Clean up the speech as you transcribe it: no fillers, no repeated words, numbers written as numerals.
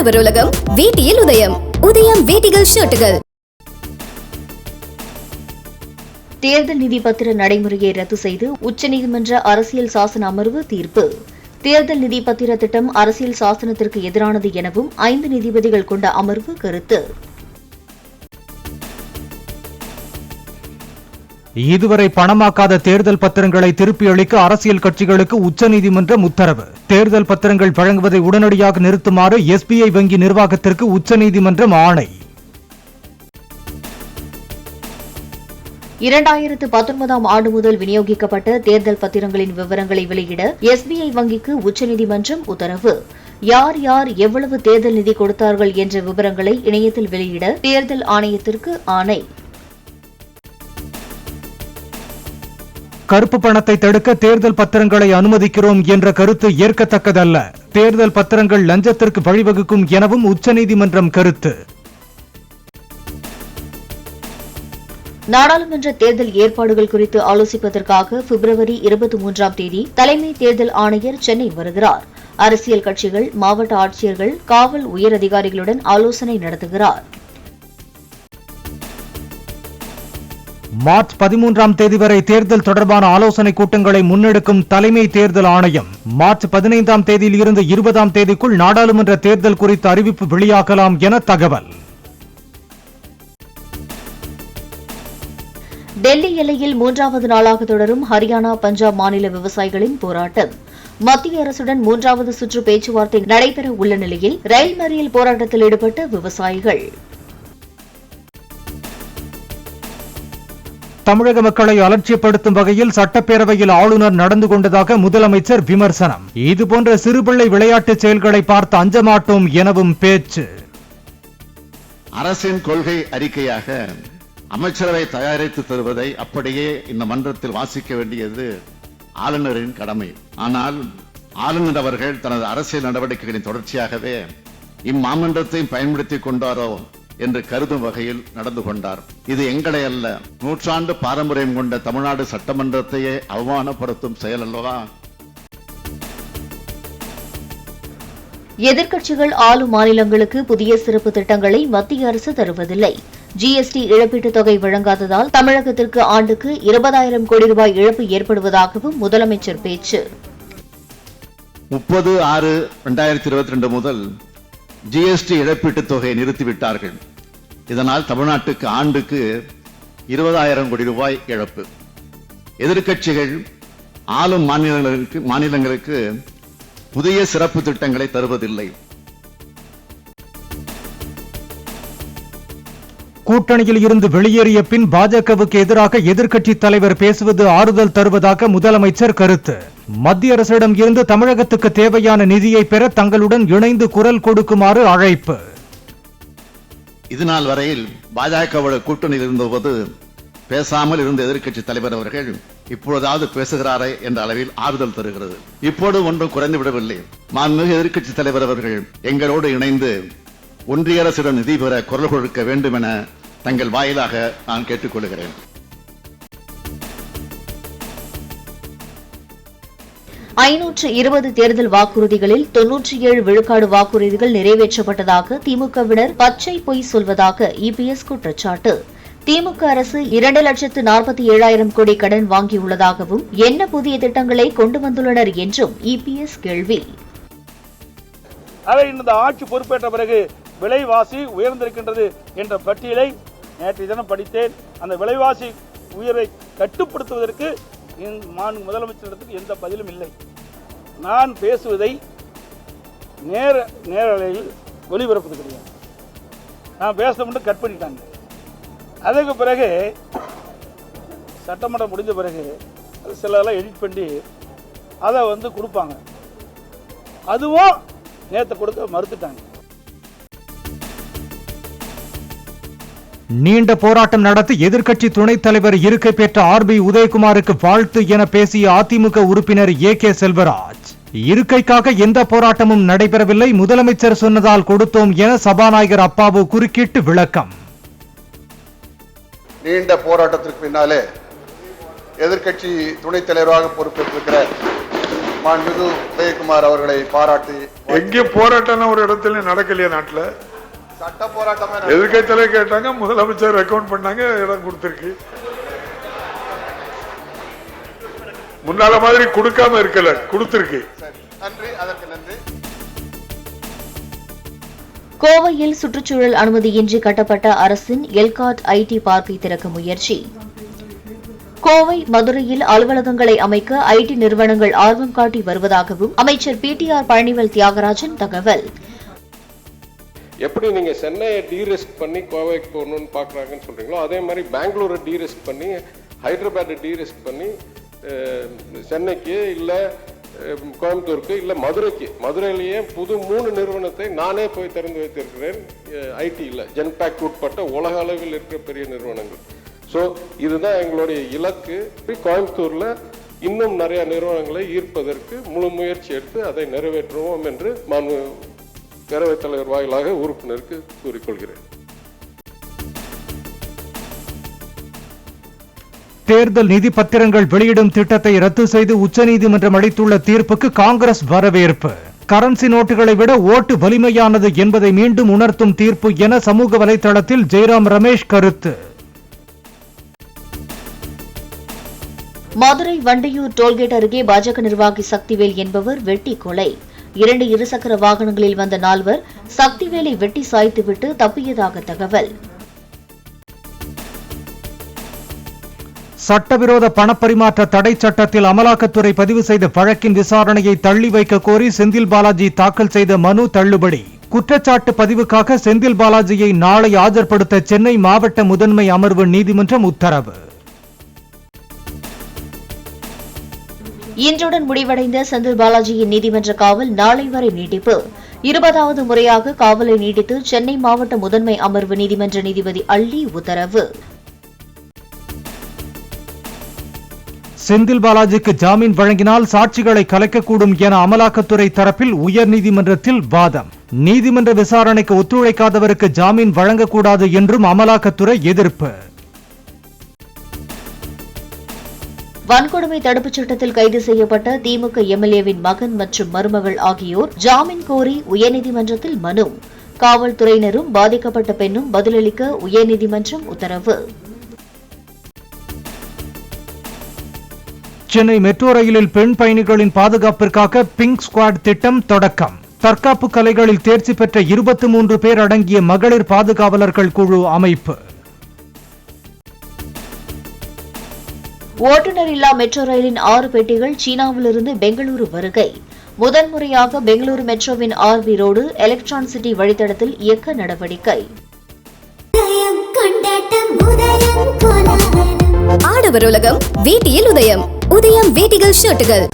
உழவர் உலகம் வேட்டியில் உதயம். உதயம் வேட்டிகள் ஷர்ட்டுகள். தேர்தல் நிதி பத்திர நடைமுறையை ரத்து செய்து உச்சநீதிமன்ற அரசியல் சாசன அமர்வு தீர்ப்பு. தேர்தல் நிதி பத்திர திட்டம் அரசியல் சாசனத்திற்கு எதிரானது எனவும் 5 நீதிபதிகள் கொண்ட அமர்வு கருத்து. இதுவரை பணமாக்காத தேர்தல் பத்திரங்களை திருப்பி அளிக்க அரசியல் கட்சிகளுக்கு உச்சநீதிமன்றம் உத்தரவு. தேர்தல் பத்திரங்கள் வழங்குவதை உடனடியாக நிறுத்துமாறு SBI வங்கி நிர்வாகத்திற்கு உச்சநீதிமன்றம் ஆணை. 2019ஆம் ஆண்டு முதல் விநியோகிக்கப்பட்ட தேர்தல் பத்திரங்களின் விவரங்களை வெளியிட SBI வங்கிக்கு உச்சநீதிமன்றம் உத்தரவு. யார் யார் எவ்வளவு தேர்தல் நிதி கொடுத்தார்கள் என்ற விவரங்களை இணையத்தில் வெளியிட தேர்தல் ஆணையத்திற்கு ஆணை. கருப்பு பணத்தை தடுக்க தேர்தல் பத்திரங்களை அனுமதிக்கிறோம் என்ற கருத்து ஏற்கத்தக்கதல்ல. தேர்தல் பத்திரங்கள் லஞ்சத்திற்கு வழிவகுக்கும் எனவும் உச்சநீதிமன்றம் கருத்து. நாடாளுமன்ற தேர்தல் ஏற்பாடுகள் குறித்து ஆலோசிப்பதற்காக பிப்ரவரி 23ஆம் தேதி தலைமை தேர்தல் ஆணையர் சென்னை வருகிறார். அரசியல் கட்சிகள், மாவட்ட ஆட்சியர்கள், காவல் உயர் அதிகாரிகளுடன் ஆலோசனை நடத்துகிறார். மார்ச் 13ஆம் தேதி வரை தேர்தல் தொடர்பான ஆலோசனை கூட்டங்களை முன்னெடுக்கும் தலைமை தேர்தல் ஆணையம் மார்ச் 15ஆம் தேதியில் இருந்து 20ஆம் தேதிக்குள் நாடாளுமன்ற தேர்தல் குறித்த அறிவிப்பு வெளியாகலாம் என தகவல். டெல்லி எல்லையில் 3வது நாளாக தொடரும் ஹரியானா, பஞ்சாப் மாநில விவசாயிகளின் போராட்டம். மத்திய அரசுடன் 3வது சுற்று பேச்சுவார்த்தை நடைபெற உள்ள நிலையில் ரயில் மறியல் போராட்டத்தில் ஈடுபட்ட விவசாயிகள். தமிழக மக்களை அலட்சியப்படுத்தும் வகையில் சட்டப்பேரவையில் ஆளுநர் நடந்து கொண்டதாக முதலமைச்சர் விமர்சனம். இதுபோன்ற சிறுபிள்ளை விளையாட்டு செயல்களை பார்த்து அஞ்ச மாட்டோம் எனவும் பேச்சு. அரசின் கொள்கை அறிக்கையாக அமைச்சரவை தயாரித்து தருவதை அப்படியே இந்த மன்றத்தில் வாசிக்க வேண்டியது ஆளுநரின் கடமை. ஆனால் ஆளுநர் அவர்கள் தனது அரசியல் நடவடிக்கைகளின் தொடர்ச்சியாகவே இம்மாமன்றத்தை பயன்படுத்திக் கொண்டாரோ என்று கருதும் வகையில் நடந்து கொண்டார். இது எங்களை அல்ல, நூற்றாண்டு பாரம்பரியம் கொண்ட தமிழ்நாடு சட்டமன்றத்தையே அவமானப்படுத்தும் செயல் அல்லவா? எதிர்க்கட்சிகள் ஆளும் மாநிலங்களுக்கு புதிய சிறப்பு திட்டங்களை மத்திய அரசு தருவதில்லை. GST இழப்பீட்டுத் தொகை வழங்காததால் தமிழகத்திற்கு ஆண்டுக்கு 20,000 கோடி ரூபாய் இழப்பு ஏற்படுவதாகவும் முதலமைச்சர் பேச்சு. 30/6/2022 முதல் GST இழப்பீட்டுத் தொகையை நிறுத்திவிட்டார்கள். இதனால் தமிழ்நாட்டுக்கு ஆண்டுக்கு 20,000 கோடி ரூபாய் இழப்பு. எதிர்க்கட்சிகள் ஆளும் மாநிலங்களுக்கு புதிய சிறப்பு திட்டங்களை தருவதில்லை. கூட்டணியில் இருந்து வெளியேறிய பின் பாஜகவுக்கு எதிராக எதிர்க்கட்சி தலைவர் பேசுவது ஆறுதல் தருவதாக முதலமைச்சர் கருத்து. மத்திய அரசிடம் இருந்து தமிழகத்துக்கு தேவையான நிதியை பெற தங்களுடன் இணைந்து குரல் கொடுக்குமாறு அழைப்பு. இதுநாள் வரையில் பாஜகவோட கூட்டணியில் இருந்தபோது பேசாமல் இருந்த எதிர்க்கட்சி தலைவர் அவர்கள் இப்பொழுதாவது பேசுகிறாரே என்ற அளவில் ஆறுதல் தருகிறது. இப்போது ஒன்றும் குறைந்து விடவில்லை. மாண்புமிகு எதிர்க்கட்சி தலைவர் அவர்கள் எங்களோடு இணைந்து ஒன்றிய அரசிடம் நிதி பெற குரல் கொடுக்க வேண்டும் என தங்கள் வாயிலாக நான் கேட்டுக்கொள்கிறேன். ஐநூற்று 20 தேர்தல் வாக்குறுதிகளில் 97 விழுக்காடு வாக்குறுதிகள் நிறைவேற்றப்பட்டதாக திமுகவினர் பச்சை பொய் சொல்வதாக EPS குற்றச்சாட்டு. திமுக அரசு 2,47,000 கோடி கடன் வாங்கியுள்ளதாகவும் என்ன புதிய திட்டங்களை கொண்டு வந்துள்ளனர் என்றும் EPS கேள்வி. அவை இந்த ஆட்சி பொறுப்பேற்ற பிறகு விலைவாசி உயர்ந்திருக்கின்றது என்ற பட்டியலை நேற்று தினம் படித்தேன். அந்த விலைவாசி உயர்வை கட்டுப்படுத்துவதற்கு முதலமைச்சரிடத்துக்கு எந்த பதிலும் இல்லை. நான் பேசுவதை நேரலையில் ஒளிபரப்பது கிடையாது. நான் பேச மட்டும் கட் பண்ணிட்டாங்க. அதுக்கு பிறகு சட்டமன்றம் முடிஞ்ச பிறகு சிலதெல்லாம் எடிட் பண்ணி அதை கொடுப்பாங்க. அதுவும் நேற்று கொடுக்க மறுத்துட்டாங்க. நீண்ட போராட்டம் நடத்தி எதிர்க்கட்சி துணைத் தலைவர் இருக்கை பெற்ற RB உதயகுமாருக்கு வாழ்த்து என பேசிய அதிமுக உறுப்பினர் AK செல்வராஜ், இருக்கைக்காக எந்த போராட்டமும் நடைபெறவில்லை, முதலமைச்சர் சொன்னதால் கொடுத்தோம் என சபாநாயகர் அப்பாவு குறுக்கிட்டு விளக்கம். நீண்ட போராட்டத்திற்கு பின்னாலே எதிர்க்கட்சி துணைத் தலைவராக பொறுப்பேற்றிருக்கிற மாண்புமிகு உதயகுமார் அவர்களை பாராட்டி எங்கே போராட்டம் ஒரு இடத்துல நடக்கலையா நாட்டுல? சட்ட போராட்டமே எதிர்க்கட்சியில கேட்டாங்க, முதலமைச்சர் ரெக்கமெண்ட் பண்ணாங்க, இடம் கொடுத்திருக்கு. முன்னால மாதிரி கொடுக்காம இருக்கல, கொடுத்திருக்கு. நன்றி, அதற்கு நன்றி. கோவையில் சுற்றுச்சூழல் அனுமதியின்றி கட்டப்பட்ட அரசின் எல்காட் ஐடி பார்க்கை திறக்க முயற்சி. கோவை, மதுரையில் அலுவலகங்களை அமைக்க ஐடி நிறுவனங்கள் ஆர்வம் காட்டி வருவதாகவும் அமைச்சர் PTR பழனிவேல் தியாகராஜன் தகவல். எப்படி நீங்க சென்னையை டீரிஸ்க் பண்ணி கோவைக்கு போகணும்னு பாக்குறாங்கன்னு சொல்றீங்களோ, அதே மாதிரி பெங்களூரை டீரிஸ்க் பண்ணி, ஹைதராபாத்தை டீரிஸ்க் பண்ணி சென்னைக்கு இல்ல கோயம்புத்தூருக்கு இல்ல மதுரைக்கு, மதுரையிலேயே புது 3 நிறுவனத்தை நானே போய் திறந்து வைத்திருக்கிறேன். ஐடியில் ஜென்பேக் உட்பட்ட உலக அளவில் இருக்கிற பெரிய நிறுவனங்கள். ஸோ இதுதான் எங்களுடைய இலக்கு. கோயம்புத்தூர்ல இன்னும் நிறைய நிறுவனங்களை ஈர்ப்பதற்கு முழு முயற்சி எடுத்து அதை நிறைவேற்றுவோம் என்று பேரவைத் தலைவர் வாயிலாக உறுப்பினருக்கு கூறிக்கொள்கிறேன். தேர்தல் நிதி பத்திரங்கள் வெளியிடும் திட்டத்தை ரத்து செய்து உச்சநீதிமன்றம் அளித்துள்ள தீர்ப்புக்கு காங்கிரஸ் வரவேற்பு. கரன்சி நோட்டுகளை விட ஓட்டு வலிமையானது என்பதை மீண்டும் உணர்த்தும் தீர்ப்பு என சமூக வலைதளத்தில் ஜெயராம் ரமேஷ் கருத்து. மதுரை வண்டியூர் டோல்கேட் அருகே பாஜக நிர்வாகி சக்திவேல் என்பவர் வெட்டி கொலை. 2 இருசக்கர வாகனங்களில் வந்த 4 சக்திவேலை வெட்டி சாய்த்துவிட்டு தப்பியதாக தகவல். சட்டவிரோத பணப்பரிமாற்ற தடை சட்டத்தில் அமலாக்கத்துறை பதிவு செய்த வழக்கின் விசாரணையை தள்ளி வைக்க கோரி செந்தில் பாலாஜி தாக்கல் செய்த மனு தள்ளுபடி. குற்றச்சாட்டு பதிவுக்காக செந்தில் பாலாஜியை நாளை ஆஜர்படுத்த சென்னை மாவட்ட முதன்மை அமர்வு நீதிமன்றம் உத்தரவு. இன்றுடன் முடிவடைந்த செந்தில் பாலாஜியின் நீதிமன்ற காவல் நாளை வரை நீட்டிப்பு. 20வது முறையாக காவலை நீட்டித்து சென்னை மாவட்ட முதன்மை அமர்வு நீதிமன்ற நீதிபதி அள்ளி உத்தரவு. செந்தில் பாலாஜிக்கு ஜாமீன் வழங்கினால் சாட்சிகளை கலைக்கக்கூடும் என அமலாக்கத்துறை தரப்பில் உயர்நீதிமன்றத்தில் வாதம். நீதிமன்ற விசாரணைக்கு ஒத்துழைக்காதவருக்கு ஜாமீன் வழங்கக்கூடாது என்றும் அமலாக்கத்துறை எதிர்ப்பு. வன்கொடுமை தடுப்புச் சட்டத்தில் கைது செய்யப்பட்ட திமுக எம்எல்ஏவின் மகன் மற்றும் மருமகள் ஆகியோர் ஜாமீன் கோரி உயர்நீதிமன்றத்தில் மனு. காவல்துறையினரும் பாதிக்கப்பட்ட பெண்ணும் பதிலளிக்க உயர்நீதிமன்றம் உத்தரவு. சென்னை மெட்ரோ ரயிலில் பெண் பயணிகளின் பாதுகாப்பிற்காக பிங்க் ஸ்குவாட் திட்டம் தொடக்கம். தற்காப்பு கலைகளில் தேர்ச்சி பெற்ற 23 பேர் அடங்கிய மகளிர் பாதுகாவலர்கள் குழு அமைப்பு. ஓட்டுநர் இல்லா மெட்ரோ ரயிலின் 6 பெட்டிகள் சீனாவிலிருந்து பெங்களூரு வருகை. முதன்முறையாக பெங்களூரு மெட்ரோவின் RB ரோடு எலக்ட்ரான் சிட்டி வழித்தடத்தில் இயக்க நடவடிக்கை. ஆடவர் உலகம் வேட்டியில் உதயம். உதயம் வேட்டிகள் ஷர்ட்டுகள்